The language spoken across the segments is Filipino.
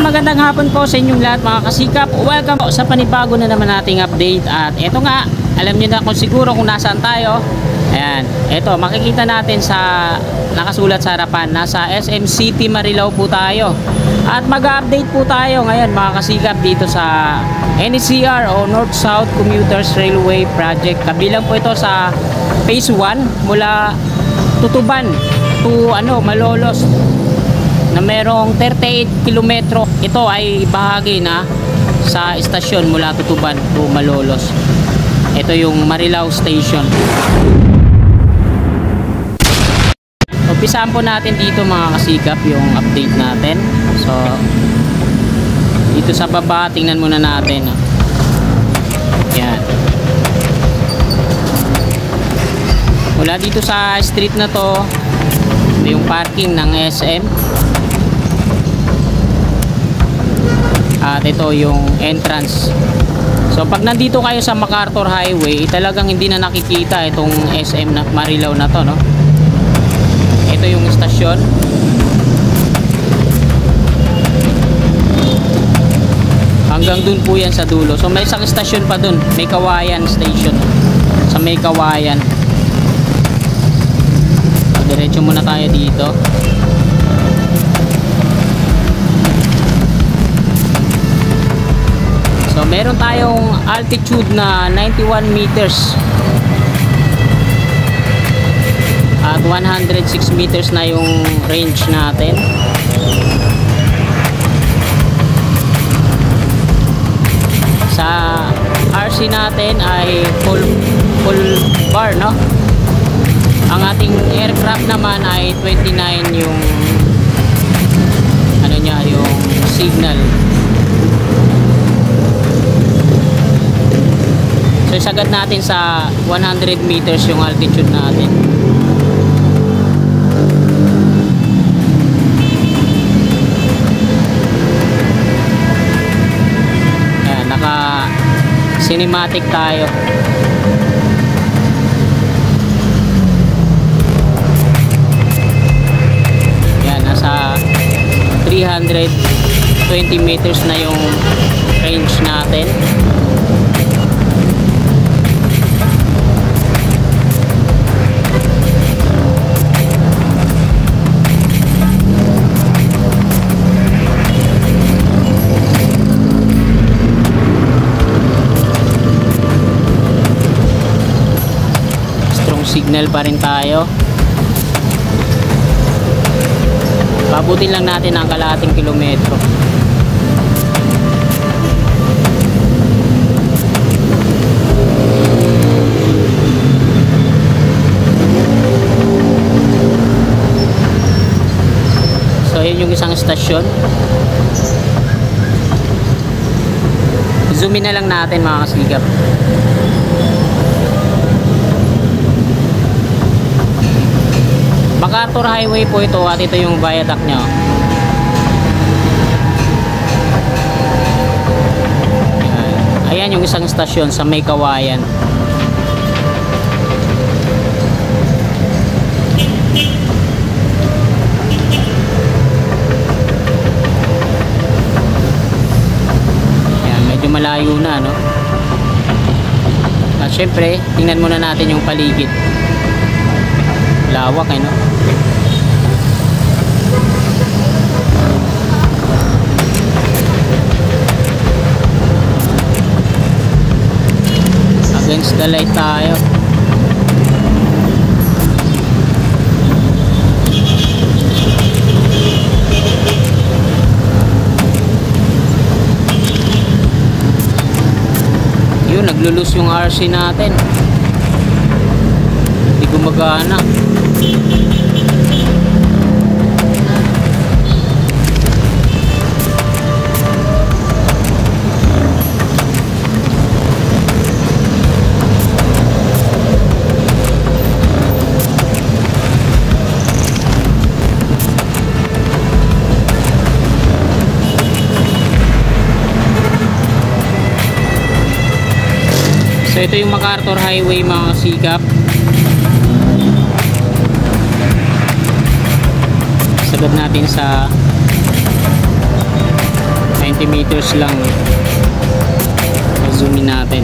magandang hapon po sa inyong lahat mga kasikap. Welcome po sa panibago na naman nating update. At eto nga, alam niyo na kung siguro kung nasaan tayo. Ayan, eto makikita natin sa nakasulat sa harapan, nasa SM City Marilao po tayo. At mag-update po tayo ngayon mga kasikap dito sa NCR o North-South Commuters Railway Project. Kabilang po ito sa Phase 1 mula Tutuban to Malolos, na merong 38 kilometro. Ito ay bahagi na sa istasyon mula Tutuban to Malolos. Ito yung Marilao Station. Umpisahan po natin dito mga kasikap yung update natin. So dito sa baba, tingnan muna natin. Yan. Mula dito sa street na to, yung parking ng SM. At ito yung entrance. So pag nandito kayo sa MacArthur Highway, talagang hindi na nakikita itong SM na Marilao na to, no? Ito yung istasyon. Hanggang dun po yan sa dulo. So may isang istasyon pa dun, May Kawayan Station. Sa May Kawayan. Diretso muna tayo dito. So meron tayong altitude na 91 meters at 106 meters na yung range natin. Sa RC natin ay full bar, no? Ang ating aircraft naman ay 29 yung yung signal. So isagad natin sa 100 meters yung altitude natin. Ayan, naka cinematic tayo. Ayan, nasa 320 meters na yung range natin. Signal pa rin tayo. Pabutin lang natin ang kalahating kilometro. So yun yung isang stasyon. Zoom in na lang natin mga kasigap. MacArthur Highway po ito at ito yung viaduct nya. Ayan yung isang stasyon sa May Kawayan. Ayan, medyo malayo na, no? At syempre, tingnan muna natin yung paligid. Lawak, no? Against the light tayo. Yun, naglulus yung RC natin. Hindi gumagana. So ito yung MacArthur Highway mga kasikap. Sagad natin sa centimeters lang. Zoom in natin.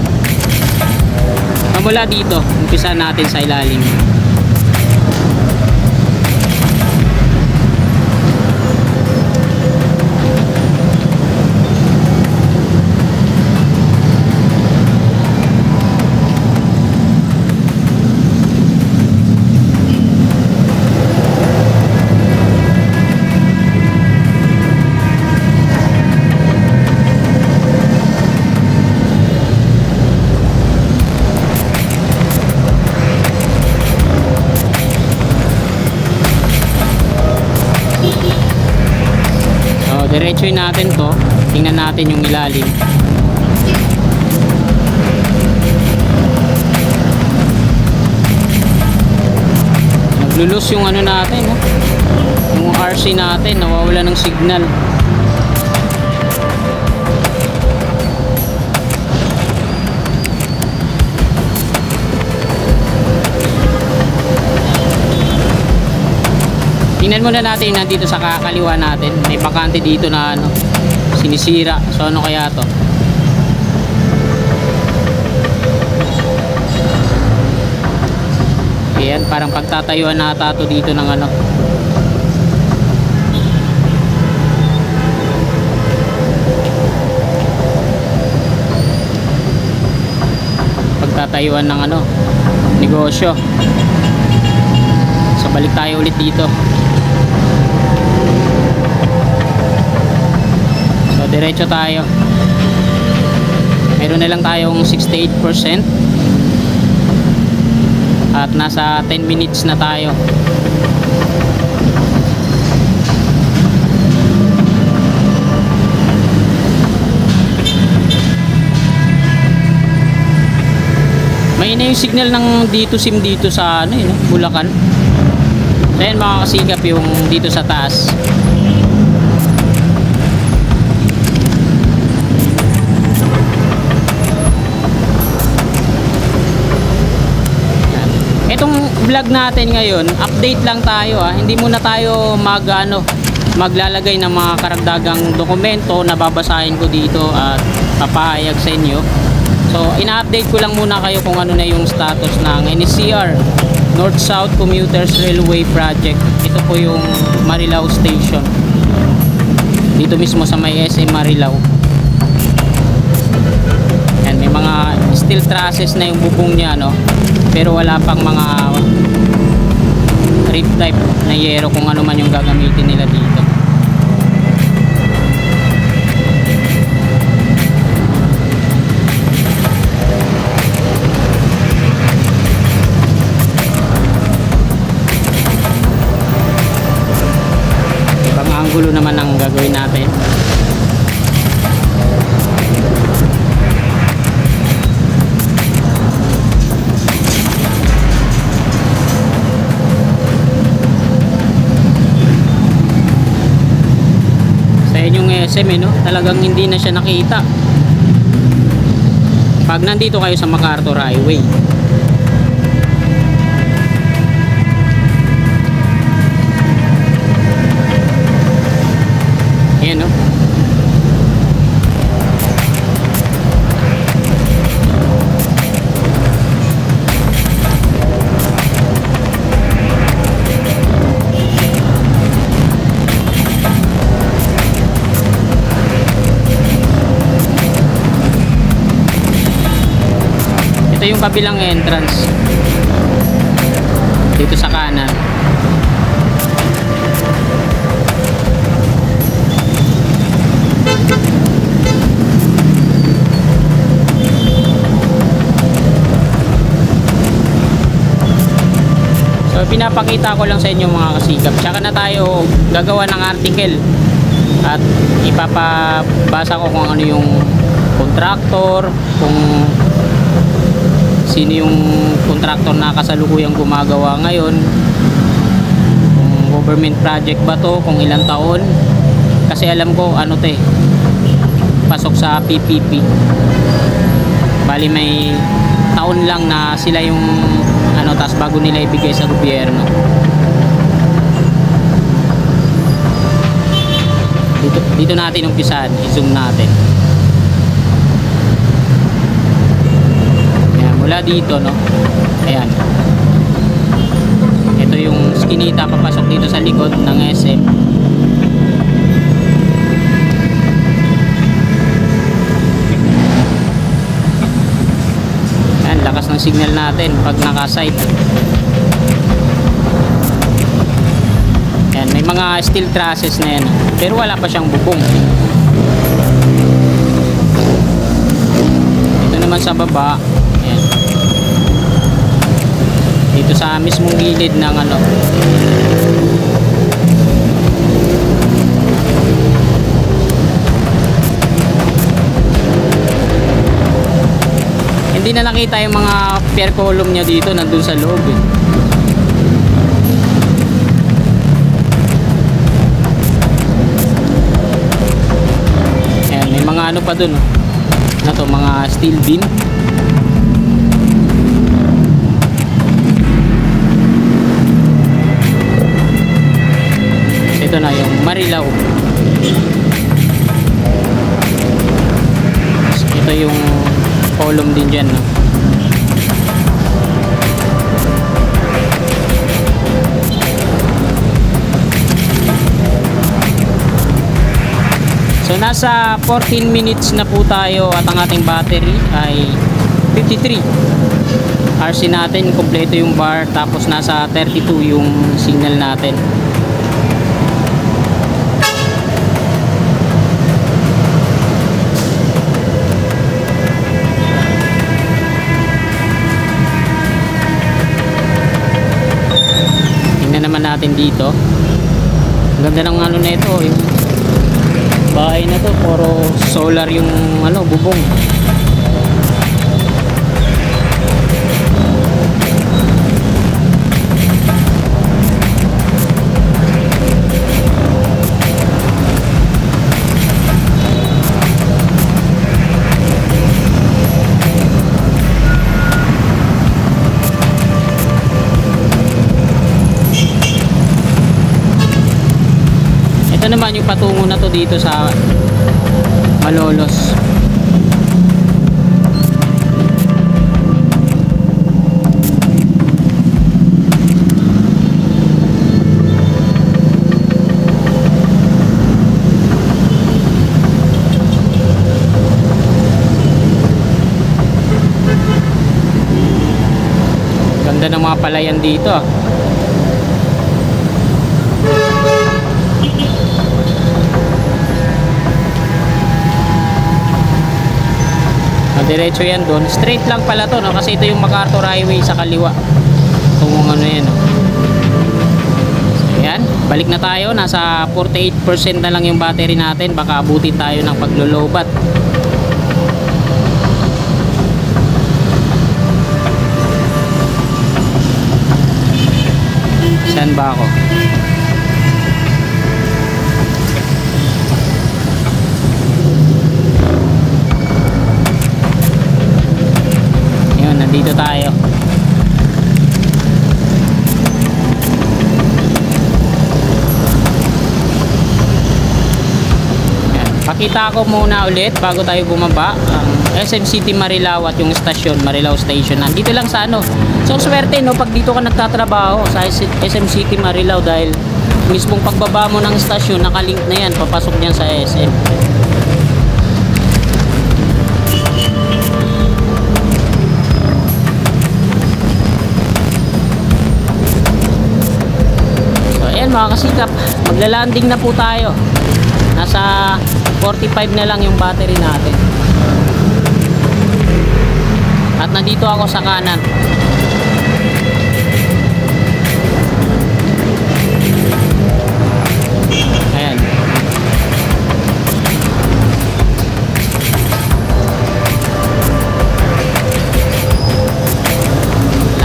Mula dito, umpisa natin sa ilalim. Diretsuin natin to, tingnan natin yung ilalim. Naglulus yung ano natin, yung RC natin, nawawala ng signal. Tingnan muna natin nandito sa kakaliwa natin. May bakante dito na ano, sinisira. So ano kaya to? Ayan, parang pagtatayuan na ata to dito ng ano. Pagtatayuan ng ano, negosyo. So balik tayo ulit dito. Diretso tayo. Meron na lang tayong 68% at nasa 10 minutes na tayo. May na yung signal ng dito SIM dito sa ano yun, Bulacan. Ayan mga kasikap yung dito sa taas. Itong vlog natin ngayon, update lang tayo hindi muna tayo maglalagay ng mga karagdagang dokumento na babasahin ko dito at papahayag sa inyo. So ina-update ko lang muna kayo kung ano na yung status ng NCR North-South Commuters Railway Project. Ito po yung Marilao Station, dito mismo sa may SM Marilao. And may mga steel trusses na yung bubong niya, no? Pero wala pang mga rib type na yero kung ano man yung gagamitin nila dito. Ibang angulo naman ang gagawin natin. SM, no? Talagang hindi na siya nakita pag nandito kayo sa MacArthur Highway. Ayan, no? Ito yung kabilang entrance dito sa kanan. So pinapakita ko lang sa inyo mga kasikap, tsaka na tayo gagawa ng article at ipapabasa ko kung ano yung contractor, kung sino yung contractor na kasalukuyang gumagawa ngayon, kung government project ba to, kung ilang taon, kasi alam ko ano to pasok sa PPP. Bali may taon lang na sila yung ano, tas bago nila ibigay sa gobyerno. Dito dito natin umpisahan. I-zoom natin. Ayan, mula dito, no? Ayan. Ito yung skinita papasok dito sa likod ng SM. Ayan, lakas ng signal natin pag naka-sight. Ayan, may mga steel trusses na yan, pero wala pa siyang bubong. Ito naman sa baba. Ayan. Dito sa mismong gilid ng ano, hindi na nakita yung mga pier column niya dito, nandun sa loob eh. Ayan, may mga ano pa dun, na to, mga steel beam. Ito na yung Marilao. Ito yung column din dyan, no? So nasa 14 minutes na po tayo at ang ating battery ay 53 RC natin, kompleto yung bar, tapos nasa 32 yung signal natin. Naman natin dito. Ganda ng ano na ito, yung bahay na to, puro solar yung ano, bubong. Ito naman yung patungo na to dito sa Malolos. Ganda ng mga palayan dito ah. Diretso yan doon. Straight lang pala to, no? Kasi ito yung MacArthur Highway sa kaliwa. Kung ano yan, no? So, yan. Balik na tayo. Nasa 48% na lang yung battery natin. Baka abutin tayo ng paglolobat. Saan ba ako? Dito tayo. Ayan. Pakita ko muna ulit bago tayo bumaba ang SM City Marilao at yung station, Marilao Station. Nandito lang sa ano. So swerte, no, pag dito ka nagtatrabaho sa SM City Marilao, dahil mismong pagbaba mo ng station, nakalink na yan, papasok niyan sa SM. Mga kasikap, magla-landing na po tayo. Nasa 45 na lang yung battery natin. At nandito ako sa kanan. Ayan.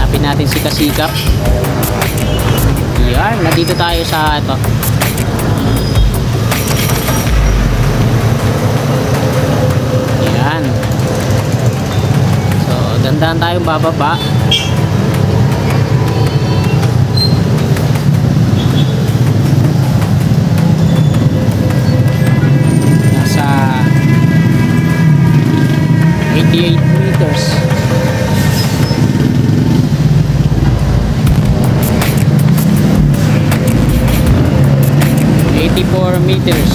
Lapin natin si kasikap. Yan, nandito tayo sa ito. Yan. So, dandan tayong bababa. meters.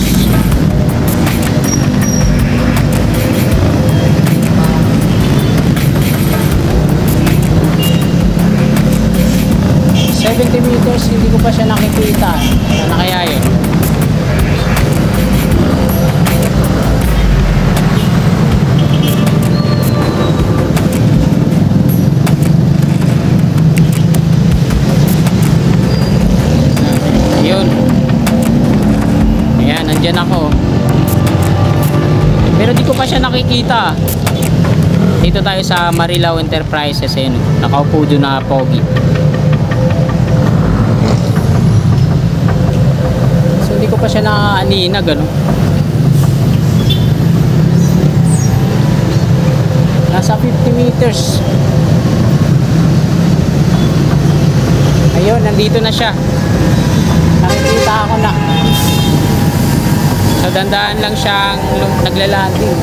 Meters, hindi ko pa siya nakikita. Ano kaya yun? Yun. Ayan, nandyan ako. Pero di ko pa siya nakikita. Dito tayo sa Marilao Enterprises. Ayan, nakaupo doon na pogi. Hindi ko pa siya nakaaninag, ano. Nasa 50 meters. Ayun, nandito na siya. Nakikita ako na. So dandaan lang siyang naglalanding.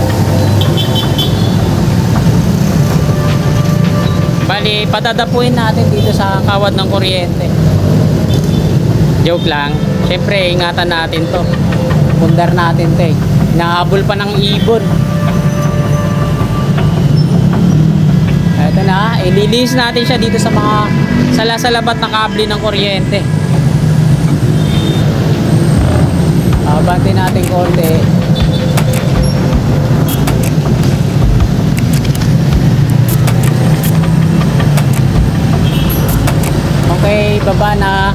Bali, patadapuin natin dito sa kawad ng kuryente. Joke lang. Siyempre, ingatan natin to. Pundar natin to eh. Nahabol pa ng ibon. Ito na, ililinis natin siya dito sa mga salasalabat na kable ng kuryente. Abantin natin konti. Okay, baba na.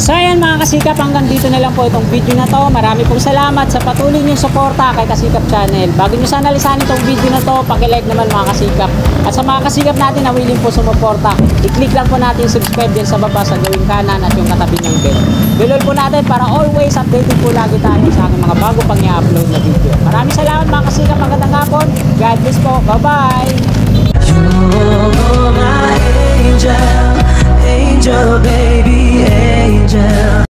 So ayan mga kasikap, hanggang dito na lang po itong video na to. Marami pong salamat sa patuloy niyong suporta kay Kasikap Channel. Bago nyo sana lisanin itong video na to, pakilike naman mga kasikap. At sa mga kasikap natin na willing po sumuporta, i-click lang po natin subscribe din sa baba sa gawing kanan at yung katabi ng bell. Bell po natin para always updated po lagi tayo sa aking mga bago pang i-upload na video. Maraming salamat mga kasikap, magandang hapon. God bless po. Bye-bye! You're my angel, angel baby, angel.